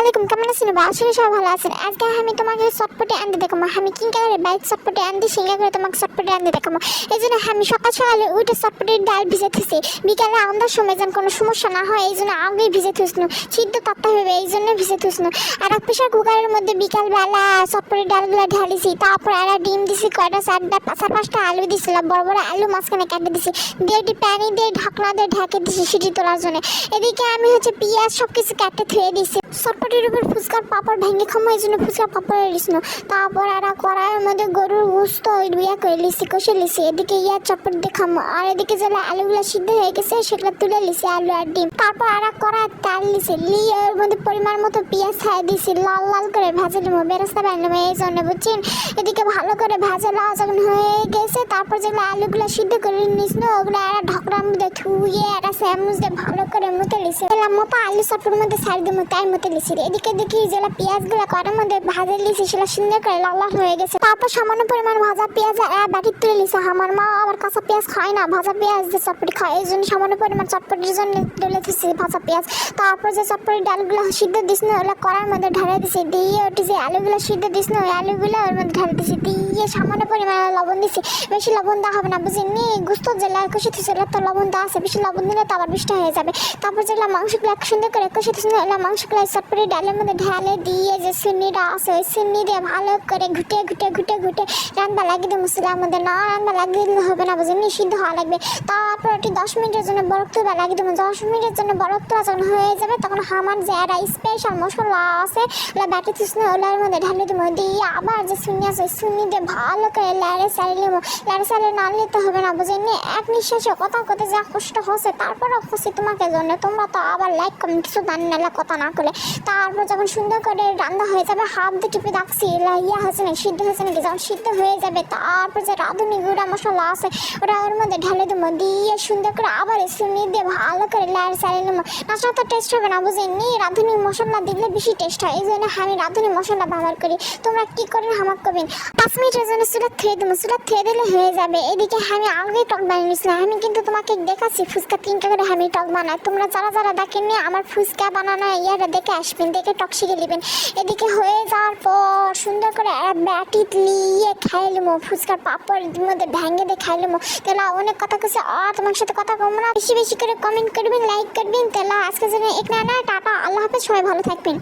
আলাইকুম, কেমন আছেন? আসলে সবাই ভালো আছেন। আজকে আমি তোমাকে চটপটি আনতে দেখাবো। আমি কিনতে করে বাইক চটপটি আনতে সিঙ্গা করে তোমাকে চটপটি আনতে দেখাবো। এই জন্য আমি সকাল সকালে উঠে চটপটির ডাল ভিজে থুছি। বিকালে আন্দার সময় যেন কোনো সমস্যা না হয় এই জন্য আগেই ভিজে থুসনু, সিদ্ধ তাত্তা হবে এই জন্য ভিজে থুসনু। আর এক প্রেশার কুকারের মধ্যে বিকালবেলা চটপটির ডালগুলো ঢালিছি। তারপর একটা ডিম দিছি, কয়টা চার পাঁচটা আলু দিছিলাম, বড় বড় আলু মাঝখানে কেটে দিছি, দিয়ে একটি প্যানি দিয়ে ঢাকনা দিয়ে ঢেকে দিছি সিটি তোলার জন্য। এদিকে আমি পেঁয়াজ সব কিছু কেটে ধুয়ে দিছি। চটপটির উপর ফুচকার পাপড় ভেঙে খামো এই জন্য ফুচকার পাপড় লিসনো। তারপর আর কড়াইয়ের মধ্যে গরুর গোস্ত ইয়া করে লিসি, কষে লিসি। এদিকে চটপটি দিয়ে খামো। আর এদিকে যেগুলো আলুগুলো সিদ্ধ হয়ে গেছে সেগুলো তুলে লিসি, আলু আর ডিম। তারপর আর কড়াই তেল লিসি, লিয়ে ওর মধ্যে পরিমাণ মতো পেঁয়াজ খাই দিছি, লাল লাল করে ভেজে নেবো, বেরেস্তা বানাবো এই জন্য, বুঝছেন? এদিকে ভালো করে ভেজে নেওয়া যখন হয়ে গেছে তারপর যেগুলো আলুগুলো সিদ্ধ করে নিসনো ওগুলো আর ঢকরার মধ্যে ধুয়ে একটা চামচ দিয়ে ভালো করে মুতে লিসি। মতো আলু চটপটির মধ্যে সাইড দিয়ে তাই মতো লিসি। এদিকে দেখি যেগুলো পেঁয়াজগুলো কড়ার মধ্যে ভাজে লিসি সেটা সুন্দর করে লাল লাল হয়ে গেছে। তারপর সামান্য পরিমাণ ভাজা পেঁয়াজ বাটির তুলে লিসি। আমার মা আবার কাঁচা পেঁয়াজ খায় না, ভাজা পেঁয়াজ দিয়ে চটপটি খায় এই জন্য সামান্য পরিমাণ চটপটির জন্য তুলে দিচ্ছি ভাজা পেঁয়াজ। তারপর যে চটপটির ডালগুলো সিদ্ধ দিস না ওগুলো কড়ার মধ্যে ঢালে দিছি, দিয়ে ওটি যে আলুগুলো সিদ্ধ দিস না ওই আলুগুলো ওর মধ্যে ঢালে দিছি, দিয়ে সামান্য পরিমাণ লবণ দিছি। বেশি লবণ দেওয়া হবে না, বুঝিনি? গুস্ত জেলা কষে থুসে তো লবণ দেওয়া আছে, বেশি লবণ দিলে তো আবার বৃষ্টি হয়ে যাবে। তারপর যেগুলো মাংসগুলো এক সুন্দর করে কষে থুসে ওগুলো মাংসগুলো চটপটি ডালের মধ্যে ঢালে দিয়ে যে সুন্নিটা আছে ওই সুন্নি দিয়ে ভালো করে ঘুটে ঘুটে ঘুটে ঘুটে রান্না লাগিয়ে দেবো মশলার মধ্যে। না রান্না লাগিয়ে দিলে হবে না, বুঝিনি? সিদ্ধ হওয়া লাগবে। তারপর ওটি 10 মিনিটের জন্য বরফ তুলা লাগিয়ে দেবো। 10 মিনিটের জন্য বরফ তোলা যখন হয়ে যাবে তখন আমার যে একটা স্পেশাল মশলা আছে ওগুলো ব্যাটে থুসনে ওগুলোর মধ্যে ঢালে দেবো, দিয়ে আবার যে সুন্নি আছে ওই সুন্নি দিয়ে ভালো করে লাড়ে সারিয়ে নেবো। লাড়ে সারিয়ে না নিতে হবে না, বুঝিনি? এক নিঃশ্বাসে কথা কথা যা কষ্ট হচ্ছে তারপরও খুশি তোমাকে জন্য। তোমরা তো আবার লাইক কমেন্ট কিছু জানি না কথা না করলে। তারপর যখন সুন্দর করে রান্না হয়ে যাবে হাত দিয়ে টিপে দেখছি হয়েছে নাকি, সিদ্ধ হয়েছে নাকি। যখন সিদ্ধ হয়ে যাবে তারপর যে রাঁধুনি গুঁড়া মশলা আছে ওরা ওর মধ্যে ঢেলে দেবো, দিয়ে সুন্দর করে আবার সুনি দিয়ে ভালো করে লাড়ে সারিয়ে নেবো। নাচা তো টেস্ট হবে না, বুঝিনি? রাঁধুনি মশলা দিলে বেশি টেস্ট হয় এই জন্য আমি রাঁধুনি মশলা ব্যবহার করি। তোমরা কি করে হামাক করবেন? 5 মিনিটের জন্য চুলা থুয়ে দেবো, চুলা থুয়ে দিলে হয়ে যাবে। এদিকে আমি আগেই টক বানিয়ে নিয়েছিলাম। আমি কিন্তু তোমাকে দেখাচ্ছি ফুচকা 3টা করে আমি টক বানাই। তোমরা যারা দেখেননি আমার ফুচকা বানানো ইয়াটা দেখে আসবেন, দেখে টক শিখে নেবেন। এদিকে হয়ে যাওয়ার পর সুন্দর করে ব্যাটি লিয়ে খাই নেবো, ফুচকার পাপড় মধ্যে ভেঙে দিয়ে খাই নেবো। তাহলে অনেক কথা কিছু তোমার সাথে কথা কম না, বেশি বেশি করে কমেন্ট করবেন, লাইক করবেন। তাহলে আজকের জন্য এক না টাটা, আল্লাহ হাফেজ, সবাই ভালো থাকবেন।